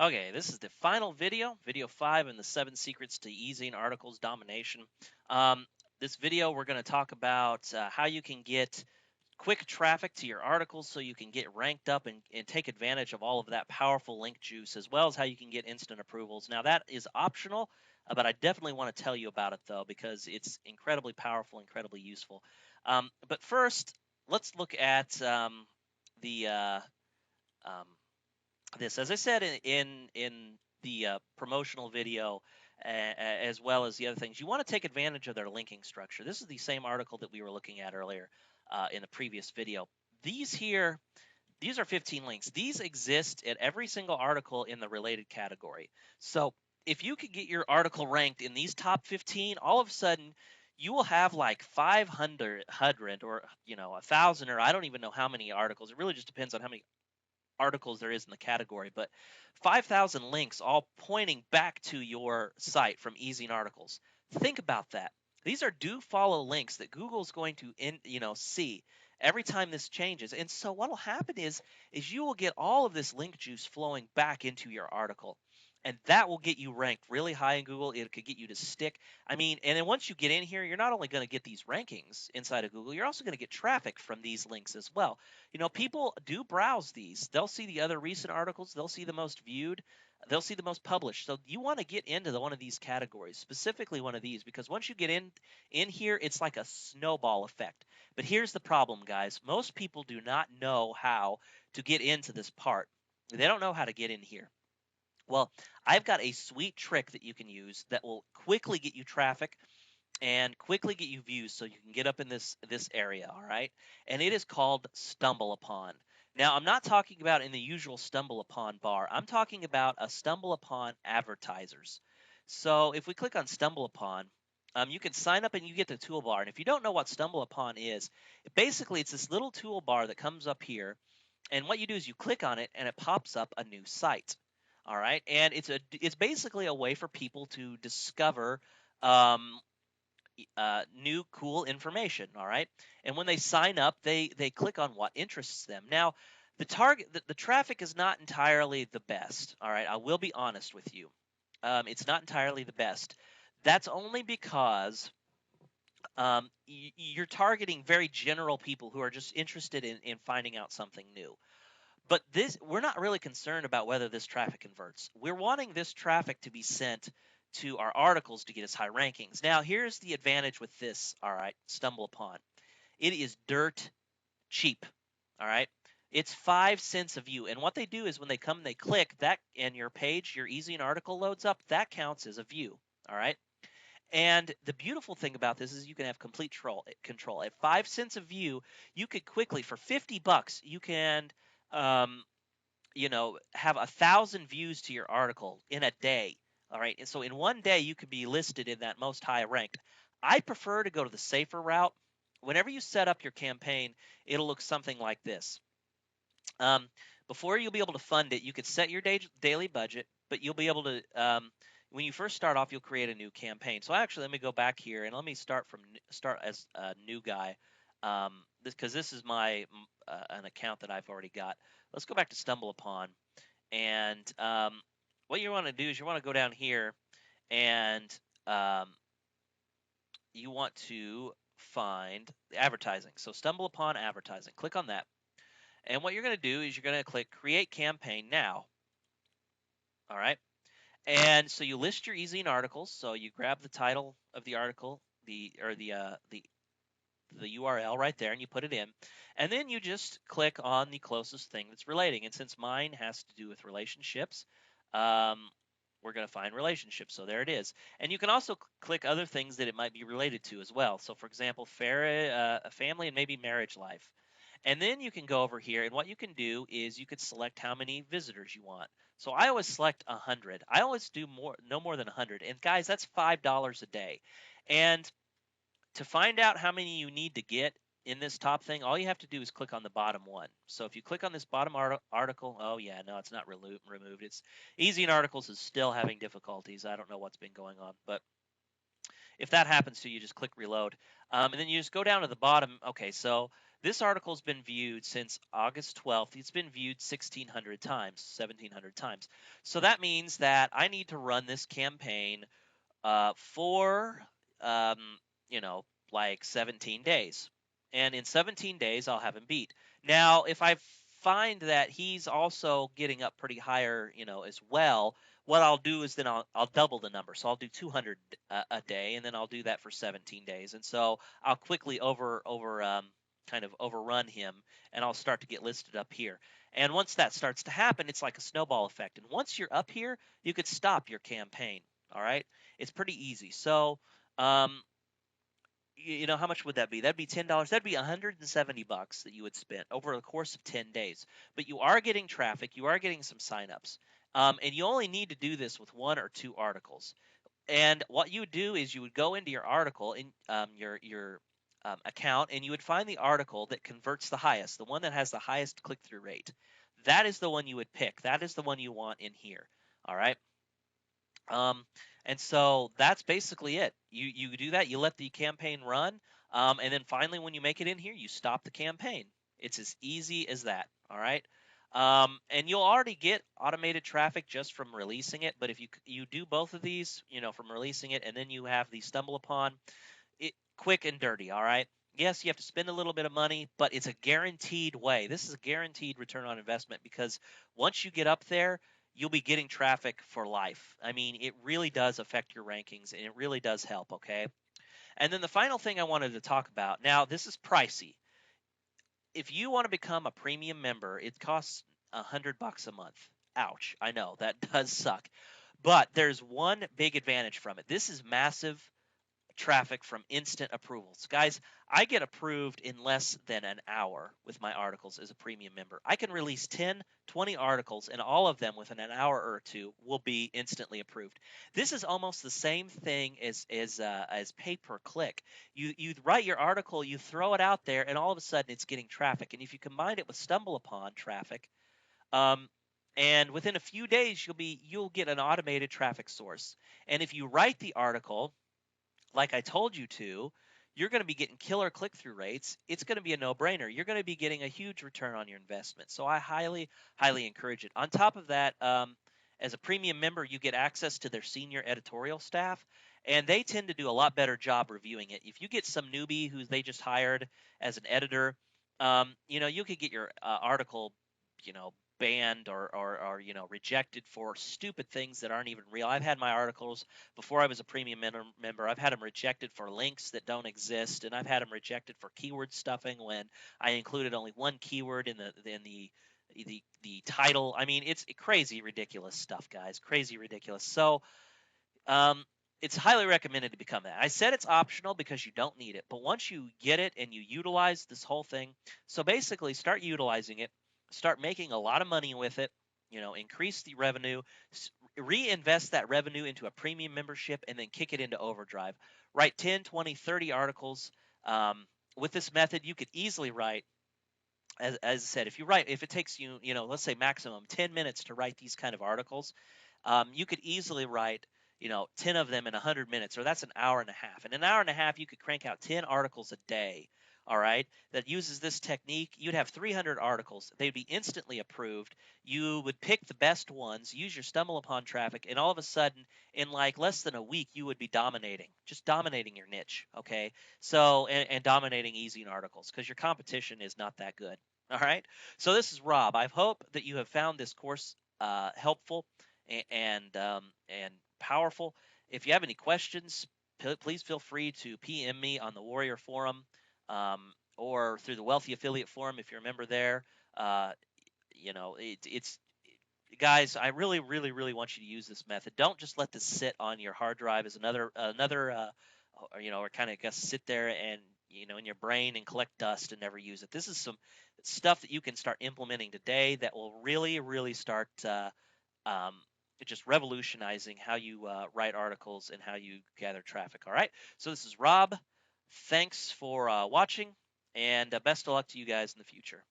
Okay, this is the final video, video 5 in the 7 secrets to easy an article's domination. This video, we're going to talk about how you can get quick traffic to your articles so you can get ranked up and take advantage of all of that powerful link juice, as well as how you can get instant approvals. Now, that is optional, but I definitely want to tell you about it, though, because it's incredibly powerful, incredibly useful. But first, let's look at the um, this. As I said in the promotional video, as well as the other things, you want to take advantage of their linking structure. This is the same article that we were looking at earlier in the previous video. These are 15 links. These exist at every single article in the related category. So if you could get your article ranked in these top 15, all of a sudden you will have like 500 or 1,000, or I don't even know how many articles. It really just depends on how many articles there is in the category, but 5,000 links all pointing back to your site from Easy Articles. Think about that. These are do follow links that Google's going to see every time this changes. And so what will happen is you will get all of this link juice flowing back into your article. And that will get you ranked really high in Google. It could get you to stick. I mean, and then once you get in here, you're not only going to get these rankings inside of Google, you're also going to get traffic from these links as well. People do browse these. They'll see the other recent articles. They'll see the most viewed. They'll see the most published. So you want to get into one of these categories, specifically one of these, because once you get in here, it's like a snowball effect. But here's the problem, guys. Most people do not know how to get into this part. They don't know how to get in here. Well, I've got a sweet trick that you can use that will quickly get you traffic and quickly get you views so you can get up in this area, all right? And it is called Stumble Upon. Now, I'm not talking about in the usual Stumble Upon bar. I'm talking about a Stumble Upon advertisers. So if we click on Stumble Upon, you can sign up and you get the toolbar. And if you don't know what Stumble Upon is, basically it's this little toolbar that comes up here. And what you do is you click on it and it pops up a new site. All right, and it's basically a way for people to discover new cool information. All right, and when they sign up, they click on what interests them. Now, the traffic is not entirely the best. All right, I will be honest with you. It's not entirely the best. That's only because you're targeting very general people who are just interested in finding out something new. But we're not really concerned about whether this traffic converts. We're wanting this traffic to be sent to our articles to get us high rankings. Now, here's the advantage with this, all right, Stumble Upon. It is dirt cheap, all right? It's 5 cents a view. And what they do is when they come and they click that and your page, your Easy an Article loads up, that counts as a view, all right? And the beautiful thing about this is you can have complete control. At 5 cents a view, you could quickly, for $50, you can have 1,000 views to your article in a day. All right. And so in one day, you could be listed in that most high ranked. I prefer to go to the safer route. Whenever you set up your campaign, it'll look something like this. Before you'll be able to fund it, you could set your daily budget, but you'll be able to, when you first start off, you'll create a new campaign. So actually, let me go back here and let me start as a new guy, because this is my an account that I've already got. Let's go back to Stumble Upon, and what you want to do is you want to go down here, and you want to find advertising. So Stumble Upon advertising. Click on that, and what you're going to do is you're going to click Create Campaign Now. All right, and so you list your Easy articles. So you grab the title of the article, the URL right there, and you put it in. And then you just click on the closest thing that's relating. And since mine has to do with relationships, we're going to find relationships. So there it is. And you can also click other things that it might be related to as well. So for example, a family and maybe marriage life. And then you can go over here, and what you can do is you could select how many visitors you want. So I always select 100. I always do no more than 100. And guys, that's $5 a day. And to find out how many you need to get in this top thing, all you have to do is click on the bottom one. So if you click on this bottom article, oh yeah, no, it's not removed. It's Easy in Articles is still having difficulties. I don't know what's been going on, but if that happens to you, just click reload. And then you just go down to the bottom. Okay, so This article's been viewed since August 12th. It's been viewed 1,600 times, 1,700 times. So that means that I need to run this campaign for, um, you know, like 17 days. And in 17 days, I'll have him beat. Now, if I find that he's also getting up pretty higher, as well, what I'll do is then I'll double the number. So I'll do 200 a day, and then I'll do that for 17 days. And so I'll quickly kind of overrun him, and I'll start to get listed up here. And once that starts to happen, it's like a snowball effect. And once you're up here, you could stop your campaign. All right, it's pretty easy. So, how much would that be? That'd be $10. That'd be $170 that you would spend over the course of 10 days. But you are getting traffic, you are getting some signups, and you only need to do this with 1 or 2 articles. And what you would do is you would go into your article in your account, and you would find the article that converts the highest, the one that has the highest click-through rate. That is the one you would pick. That is the one you want in here. All right. Um, and so that's basically it. You do that. You let the campaign run, and then finally, when you make it in here, you stop the campaign. It's as easy as that. All right. And you'll already get automated traffic just from releasing it. But if you do both of these, from releasing it, and then you have the stumble upon it, quick and dirty. All right. Yes, you have to spend a little bit of money, but it's a guaranteed way. This is a guaranteed return on investment, because once you get up there, you'll be getting traffic for life. I mean, it really does affect your rankings, and it really does help, okay? And then the final thing I wanted to talk about, now this is pricey. If you want to become a premium member, it costs $100 a month. Ouch, I know, that does suck. But there's one big advantage from it. This is massive traffic from instant approvals. Guys, I get approved in less than an hour with my articles as a premium member. I can release 10, 20 articles, and all of them within an hour or two will be instantly approved. This is almost the same thing as pay per click. You write your article, you throw it out there, and all of a sudden it's getting traffic. And if you combine it with stumble upon traffic, and within a few days you'll get an automated traffic source. And if you write the article like I told you to, you're going to be getting killer click-through rates. It's going to be a no-brainer. You're going to be getting a huge return on your investment. So I highly, highly encourage it. On top of that, as a premium member, you get access to their senior editorial staff, and they tend to do a lot better job reviewing it. If you get some newbie who they just hired as an editor, you could get your article, banned or rejected for stupid things that aren't even real. I've had my articles before I was a premium member. I've had them rejected for links that don't exist, and I've had them rejected for keyword stuffing when I included only one keyword in the title. I mean, it's crazy ridiculous stuff, guys. Crazy ridiculous. So it's highly recommended to become that. I said it's optional because you don't need it, but once you get it and you utilize this whole thing, so basically start utilizing it, start making a lot of money with it, increase the revenue, reinvest that revenue into a premium membership, and then kick it into overdrive. Write 10, 20, 30 articles. With this method, you could easily write, as I said, if it takes you, let's say maximum 10 minutes to write these kind of articles, you could easily write 10 of them in 100 minutes, or that's an hour and a half. In an hour and a half, you could crank out 10 articles a day, all right, that uses this technique. You'd have 300 articles. They'd be instantly approved. You would pick the best ones, use your stumble upon traffic, and all of a sudden, in like less than a week, you would be just dominating your niche, okay? So, and dominating easy articles, because your competition is not that good, all right? So this is Rob. I hope that you have found this course helpful and powerful. If you have any questions, please feel free to PM me on the Warrior Forum, or through the Wealthy Affiliate Forum if you're a member there. It's guys, I really, really, really want you to use this method. Don't just let this sit on your hard drive as another or kind of sit there and in your brain and collect dust and never use it. This is some stuff that you can start implementing today that will really, really start just revolutionizing how you write articles and how you gather traffic. All right. So this is Rob. Thanks for watching, and best of luck to you guys in the future.